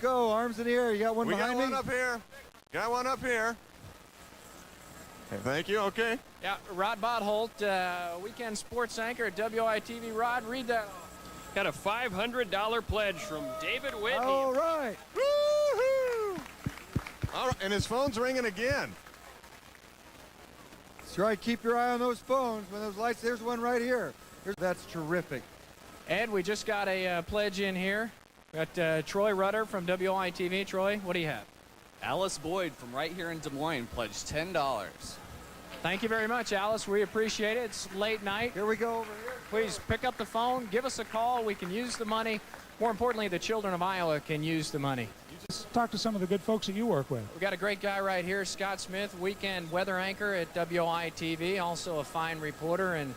Go, arms in the air. You got one behind me? We got one up here. Got one up here. Okay, thank you. Okay. Yeah, Rod Bodholdt, weekend sports anchor at WITV. Rod, read that. Got a $500 pledge from David Whitney. All right. Woo-hoo! All right, and his phone's ringing again. That's right. Keep your eye on those phones. When those lights, there's one right here. That's terrific. Ed, we just got a pledge in here. We got Troy Rudder from WITV. Troy, what do you have? Alice Boyd from right here in Des Moines pledged $10. Thank you very much, Alice. We appreciate it. It's late night. Here we go over here. Please pick up the phone, give us a call. We can use the money. More importantly, the children of Iowa can use the money. Just talk to some of the good folks that you work with. We got a great guy right here, Scott Smith, weekend weather anchor at WITV, also a fine reporter. And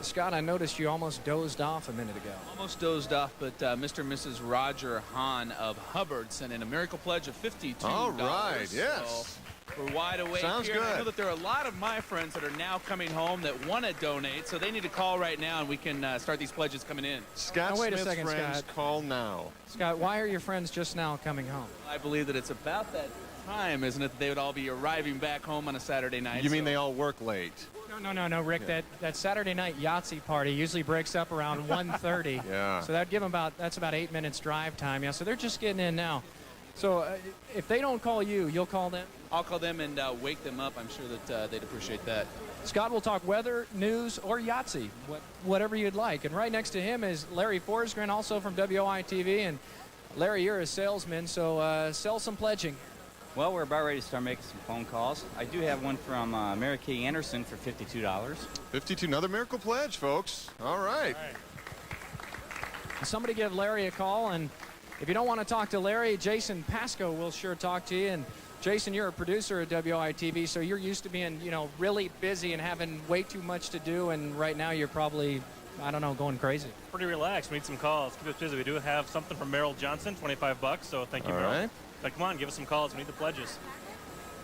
Scott, I noticed you almost dozed off a minute ago. Almost dozed off, but Mr. and Mrs. Roger Hahn of Hubbard sent in a miracle pledge of $52. All right, yes. So we're wide awake Sounds here. good. I know that there are a lot of my friends that are now coming home that want to donate, so they need to call right now, and we can start these pledges coming in. Scott Now, wait a Smith's second, friends, Scott. call now. Scott, why are your friends just now coming home? I believe that it's about that time, isn't it, that they would all be arriving back home on a Saturday night. You mean they all work late? No, Rick. Yeah. That Saturday night Yahtzee party usually breaks up around 1:30. Yeah. So that'd give them that's about 8 minutes drive time. Yeah. So they're just getting in now. So if they don't call you, you'll call them. I'll call them and wake them up. I'm sure that they'd appreciate that. Scott will talk weather, news, or Yahtzee, whatever you'd like. And right next to him is Larry Forsgren, also from WITV. And Larry, you're a salesman, so sell some pledging. Well, we're about ready to start making some phone calls. I do have one from Mary Kay Anderson for $52. 52, another miracle pledge, folks. All right. Somebody give Larry a call, and if you don't want to talk to Larry, Jason Pasco will sure talk to you. And Jason, you're a producer at WITV, so you're used to being, really busy and having way too much to do, and right now you're probably, I don't know, going crazy. Pretty relaxed. We need some calls. Keep us busy. We do have something from Merrill Johnson, $25, so thank you, All Merrill. right. But come on, give us some calls. We need the pledges.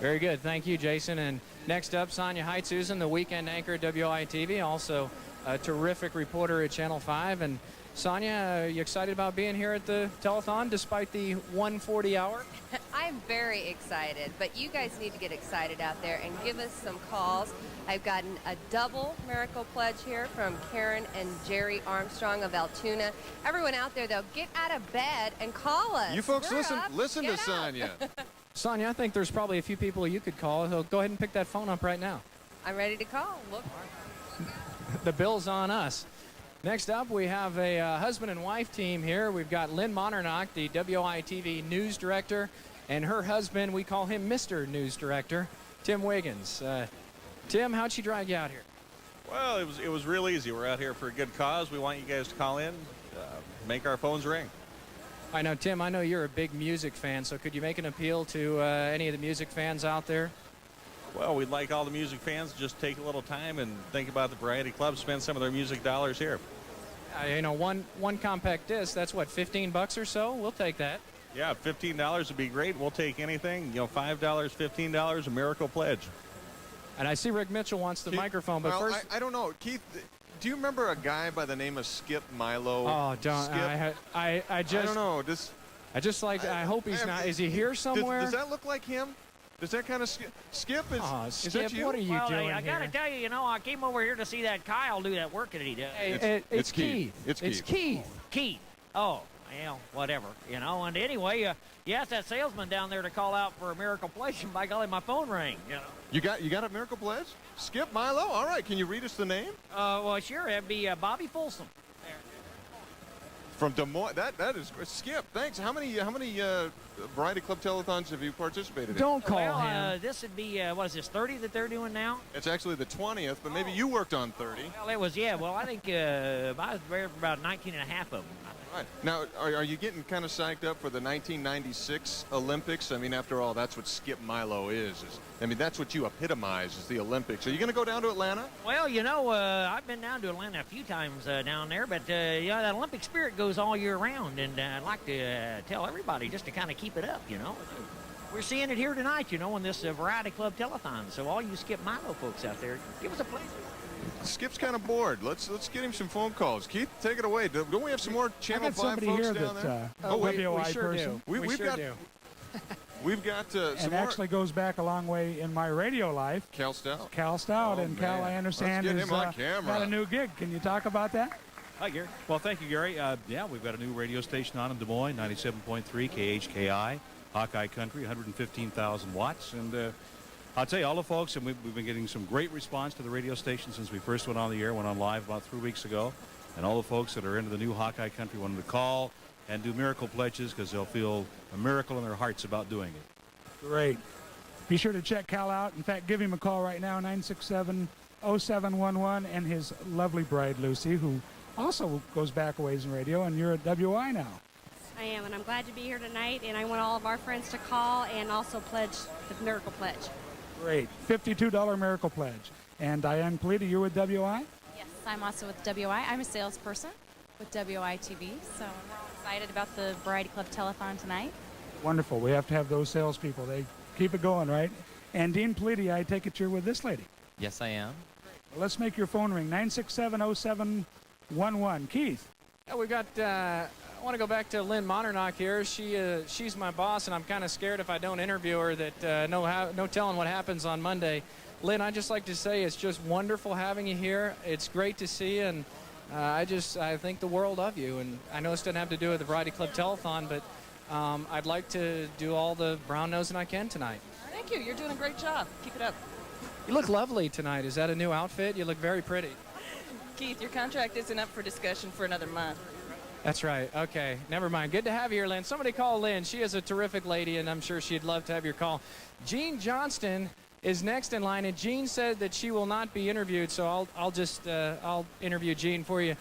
Very good. Thank you, Jason. And next up, Sonya Heitshusen, the weekend anchor at WITV, also a terrific reporter at Channel 5. And Sonya, are you excited about being here at the Telethon despite the 1:40 hour? I'm very excited, but you guys need to get excited out there and give us some calls. I've gotten a double miracle pledge here from Karen and Jerry Armstrong of Altoona. Everyone out there, though, get out of bed and call us. You folks We're listen up. to Get out. Sonya. Sonya, I think there's probably a few people you could call. So go ahead and pick that phone up right now. I'm ready to call. Look. The bill's on us. Next up, we have a husband and wife team here. We've got Lynn Monnernock, the WITV news director, and her husband, we call him Mr. News Director, Tim Wiggins. Tim, how'd she drag you out here? Well, it was real easy. We're out here for a good cause. We want you guys to call in, make our phones ring. I know, Tim, I know you're a big music fan, so could you make an appeal to any of the music fans out there? Well, we'd like all the music fans to just take a little time and think about the Variety Club, spend some of their music dollars here. One compact disc, that's what, $15 or so? We'll take that. Yeah, $15 would be great. We'll take anything. $5, $15, a miracle pledge. And I see Rick Mitchell wants the Keith, microphone, but well, first... I don't know. Keith, do you remember a guy by the name of Skip Milo? Oh, don't. Skip? I don't know. I hope he's not. Is he here somewhere? Does that look like him? Does that kind of Skip is? Oh, is Skip, that you? what are you doing I got to here? tell you, I came over here to see that Kyle do that work that he does. Hey, it's Keith. It's Keith. Keith. Oh, well, whatever, And anyway, you asked that salesman down there to call out for a miracle pledge, and by golly, my phone rang, You got a miracle pledge? Skip Milo? All right. Can you read us the name? Well, sure. It'd be Bobby Folsom. From Des Moines. That is Skip. Thanks. How many Variety Club telethons have you participated in? Don't call him. This would be, what is this, 30 that they're doing now? It's actually the 20th, but maybe you worked on 30. Well, it was, yeah. Well, I think I was there for about 19 and a half of them. Right. Now, are you getting kind of psyched up for the 1996 Olympics? I mean, after all, that's what Skip Milo is. That's what you epitomize is the Olympics. Are you going to go down to Atlanta? Well, I've been down to Atlanta a few times down there, but, that Olympic spirit goes all year round, and I'd like to tell everybody just to kind of keep it up, We're seeing it here tonight, in this Variety Club Telethon. So all you Skip Milo folks out there, give us a play. Skip's kind of bored. Let's get him some phone calls. Keith, take it away. Don't we have some more I Channel got 5 somebody folks here down that there? WI we sure person. do. We sure do. We've got some And more. actually goes back a long way in my radio life. Cal Stout. Cal Stout, Oh, and Cal, man. I understand, Let's get has him on camera. got a new gig. Can you talk about that? Hi, Gary. Well, thank you, Gary. Yeah, we've got a new radio station on in Des Moines, 97.3 KHKI, Hawkeye Country, 115,000 watts. And I'll tell you, all the folks, and we've been getting some great response to the radio station since we first went on the air, went on live about 3 weeks ago. And all the folks that are into the new Hawkeye Country wanted to call and do miracle pledges because they'll feel a miracle in their hearts about doing it. Great. Be sure to check Cal out. In fact, give him a call right now, 967-0711, and his lovely bride, Lucy, who also goes back a ways in radio, and you're at WI now. I am, and I'm glad to be here tonight, and I want all of our friends to call and also pledge the Miracle Pledge. Great. $52 miracle pledge. And Diane Polita, you're with WI? Yes, I'm also with WI. I'm a salesperson with WI TV, so we're all excited about the Variety Club Telethon tonight. Wonderful. We have to have those salespeople. They keep it going, right? And Dean Politi, I take it you're with this lady. Yes, I am. Well, let's make your phone ring, 967-0711. Keith. Yeah, we've got, I want to go back to Lynn Monternock here. She's my boss, and I'm kind of scared if I don't interview her that no telling what happens on Monday. Lynn, I'd just like to say it's just wonderful having you here. It's great to see you, and I think the world of you. And I know this doesn't have to do with the Variety Club Telethon, but I'd like to do all the brown nosing I can tonight. Thank you. You're doing a great job. Keep it up. You look lovely tonight. Is that a new outfit? You look very pretty. Keith, your contract isn't up for discussion for another month. That's right. Okay. Never mind. Good to have you here, Lynn. Somebody call Lynn. She is a terrific lady, and I'm sure she'd love to have your call. Jean Johnston is next in line, and Jean said that she will not be interviewed, so I'll interview Jean for you.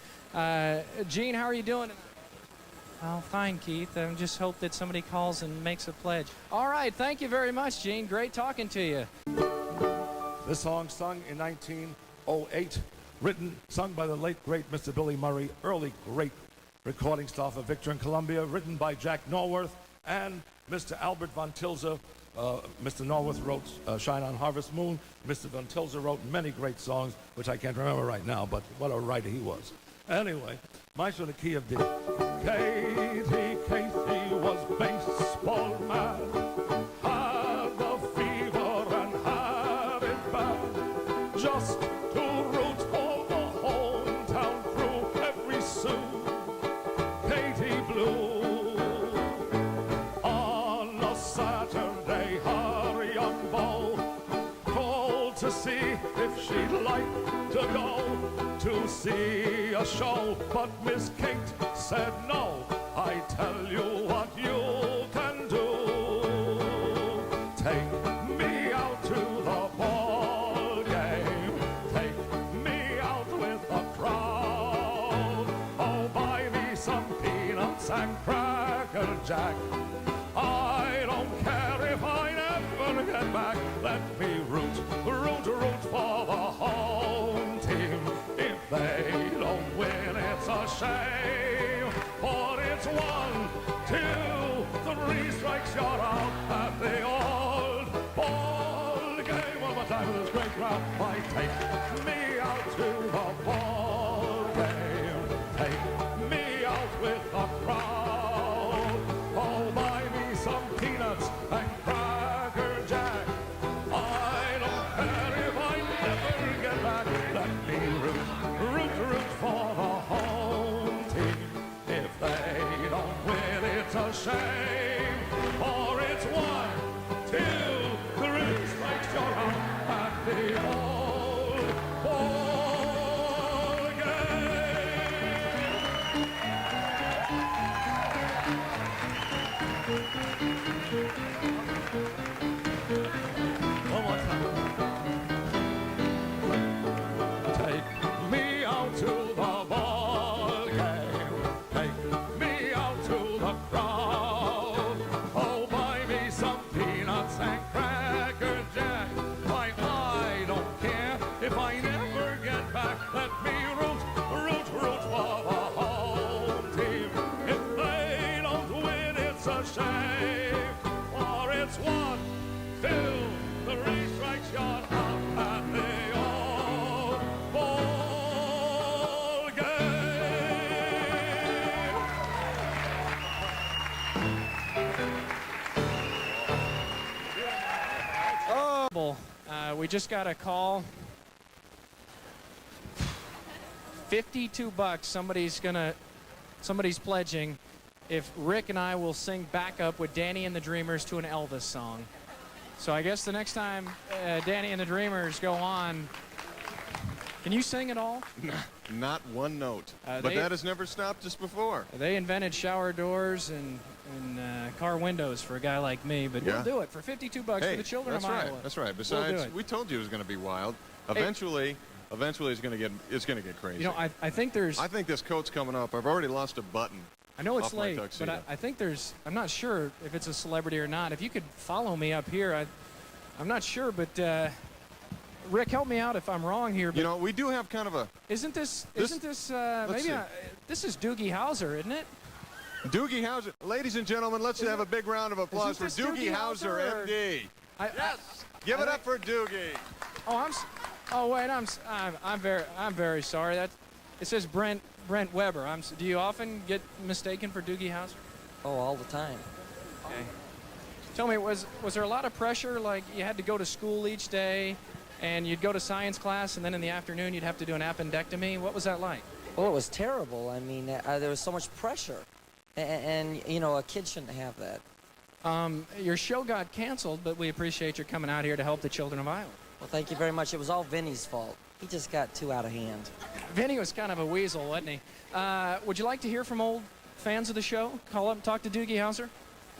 Jean, how are you doing tonight? Oh, fine, Keith. I just hope that somebody calls and makes a pledge. All right. Thank you very much, Jean. Great talking to you. This song sung in 1908, sung by the late, great Mr. Billy Murray, early great recording star for Victor in Columbia, written by Jack Norworth and Mr. Albert Von Tilzer. Mr. Norworth wrote Shine on Harvest Moon. Mr. Von Tilzer wrote many great songs, which I can't remember right now, but what a writer he was. Anyway, Maestro in the key of D. Katie was baseball mad, had the fever and had it bad, just to root for the hometown crew every Sue. Katie blew. On a Saturday, her young beau called to see if she'd like to go to see a show, but Miss Kate said no. I tell you what you can do. Take me out to the ball game. Take me out with the crowd. Oh, buy me some peanuts and Cracker Jack. I don't care if I never get back. Let me root for the home team. If they don't win, it's a shame. For it's 1, 2, 3 strikes, you're out at the old ball game. One more time with this great crowd. Why, take me out to the ball game. Take me out with the crowd. Oh, buy me some peanuts and Cracker Jack. I don't care if I never get back. Let me root for the home team. If they don't win, it's a shame. For it's 1, 2, 3 strikes, you're out at the old ball game. One more time. Take me out to the ball game. Take me out to the crowd. Oh, buy me some peanuts and Cracker Jack. Why, I don't care if I never get back. Let me root for the home team. If they don't win, it's a shame. For it's 1, 2, 3 strikes, you're out at the old ball. incredible. We just got a call. 52 bucks. Somebody's pledging if Rick and I will sing backup with Danny and the Dreamers to an Elvis song. So I guess the next time Danny and the Dreamers go on, can you sing at all? Not one note. But that has never stopped us before. They invented shower doors and car windows for a guy like me, but we'll do it for 52 bucks for the children of Iowa. That's right. Besides, we told you it was going to be wild. Eventually it's going to get crazy. You know, I think this coat's coming up. I've already lost a button. I know it's late, but I think I'm not sure if it's a celebrity or not. If you could follow me up here, I'm not sure, but Rick, help me out if I'm wrong here. But you know, we do have kind of a. Isn't this this is Doogie Howser, isn't it? Doogie Howser. Ladies and gentlemen, let's have a big round of applause for Doogie Howser, MD. Yes. Give it up for Doogie. I'm very sorry. It says Brent Weber. Do you often get mistaken for Doogie Howser? Oh, all the time. Okay. Tell me, was there a lot of pressure? Like you had to go to school each day, and you'd go to science class, and then in the afternoon you'd have to do an appendectomy. What was that like? Well, it was terrible. I mean, there was so much pressure, and you know, a kid shouldn't have that. Your show got canceled, but we appreciate your coming out here to help the children of Iowa. Well, thank you very much. It was all Vinny's fault. He just got too out of hand. Vinny was kind of a weasel, wasn't he? Would you like to hear from old fans of the show? Call up and talk to Doogie Howser?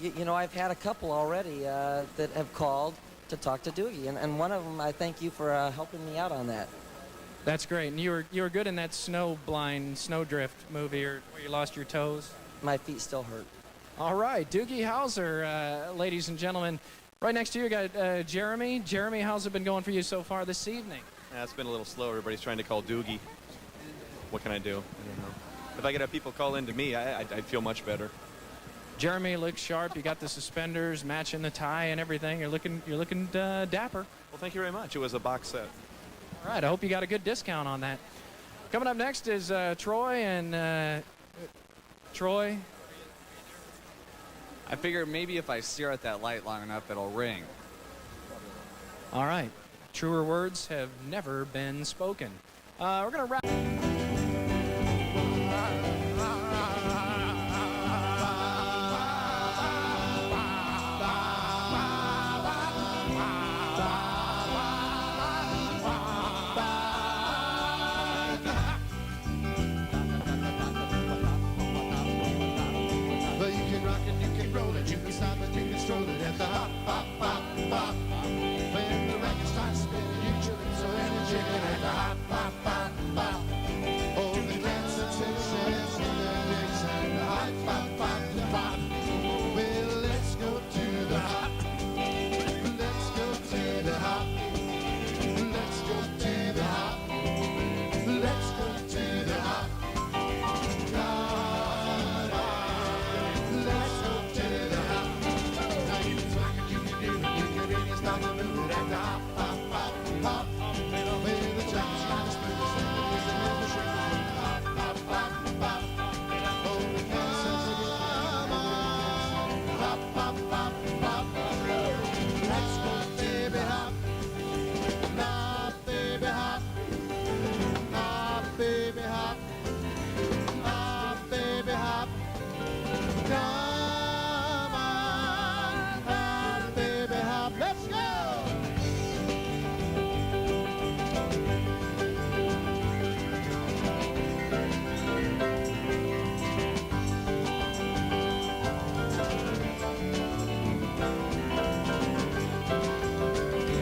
You know, I've had a couple already that have called to talk to Doogie, and one of them, I thank you for helping me out on that. That's great. And you were good in that snowdrift movie where you lost your toes? My feet still hurt. All right, Doogie Howser, ladies and gentlemen. Right next to you, got Jeremy. Jeremy, how's it been going for you so far this evening? It's been a little slow. Everybody's trying to call Doogie. What can I do? I don't know. If I could have people call in to me, I'd feel much better. Jeremy looks sharp. You got the suspenders matching the tie and everything. You're looking dapper. Well, thank you very much. It was a box set. All right, I hope you got a good discount on that. Coming up next is Troy, and Troy. I figure maybe if I stare at that light long enough, it'll ring. All right. Truer words have never been spoken. We're going to wrap. Well, you can rock it, you can roll it, you can stop it, you can stroll it at the hop, hop, hop, hop. When the record starts spinning, you jumping so energetic at the hop, hop, hop, hop. Oh, the dance sensations and the mix and the hop, hop, hop, hop. Well, let's go to the hop. Let's go to the hop. Let's go to the hop. Let's go to the hop. Let's go to the hop. Now you can swing it, you can do it, you can really start to move it at the hop, hop, hop, hop. When the jump's kind of smooth, and the music is the shake, hop, hop, hop, hop. Oh, the cancer's a good hop, hop, hop, hop. Let's go, baby, hop. Nah, baby, hop. Nah, baby, hop. Nah, baby, hop. Come on, hop, baby, hop. Let's go.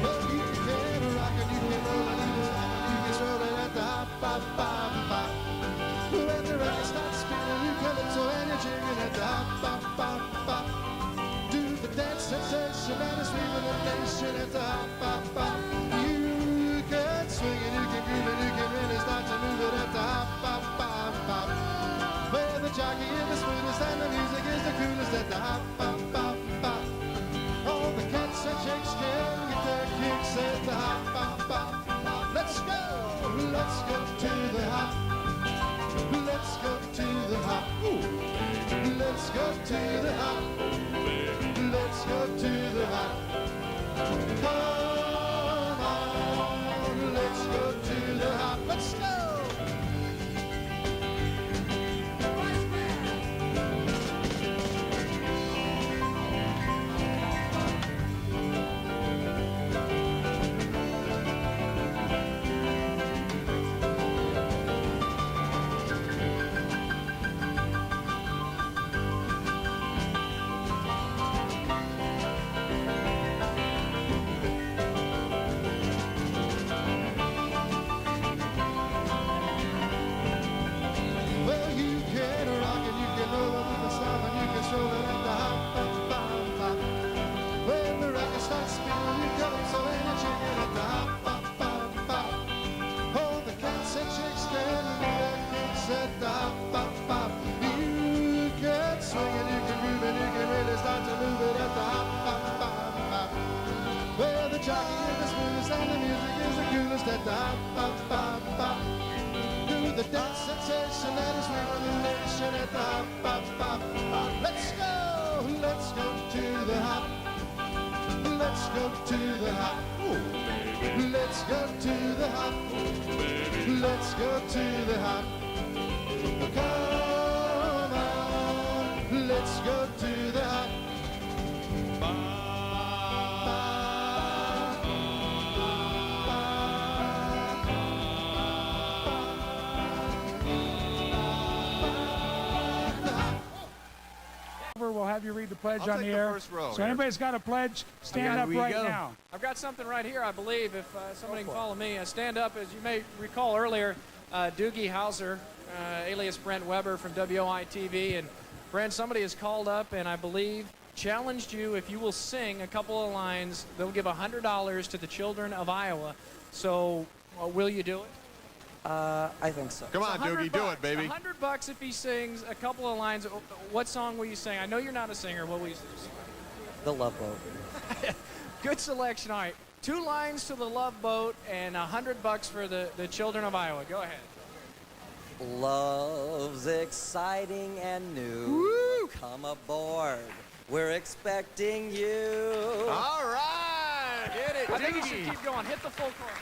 Well, you can rock it, you can roll it, you can stroll it at the hop, hop, hop, hop. When the record starts spinning, you can look so and you're jigging at the hop, hop, hop, hop. Do the dance sensation and the swing of the nation at the hop, hop, hop. You can swing it, you can groove it, you can really start to move it at the hop, hop, hop, hop. Where the jockey is the smoothest and the music is the coolest at the hop, hop, hop, hop. All the cats and chicks can get their kicks at the hop, hop, hop, hop. Let's go to the hop. Let's go to the hop. Let's go to the hop. Let's go to the hop. Come jockey is the smoothest and the music is the coolest at the hop, hop, hop, hop. Do the dance sensation and the sweet revelation at the hop, hop, hop, hop. Let's go to the hop. Let's go to the hop. Let's go to the hop. Let's go to the hop. Come on, let's go to the hop. We'll have you read the pledge I'll on take the the air. first row So here. anybody's got a pledge, stand up right now. I've got something right here, I believe, if somebody can follow me. Stand up, as you may recall earlier, Doogie Howser, alias Brent Weber from WOI-TV. And Brent, somebody has called up and I believe challenged you if you will sing a couple of lines, they'll give $100 to the children of Iowa. So will you do it? I think so. Come on, Doogie, do it, baby. $100 if he sings a couple of lines. What song will you sing? I know you're not a singer. What will you sing? The Love Boat. Good selection. All right. 2 lines to the Love Boat and $100 for the children of Iowa. Go ahead. Love's exciting and new. Woo! Come aboard. We're expecting you. All right. Get it, I think you Doogie. should keep going. Hit the full chorus.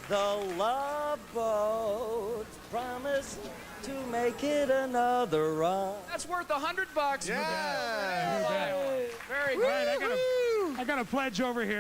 The Love Boat promised to make it another run. That's worth $100. Yeah. Very good. I got a pledge over here.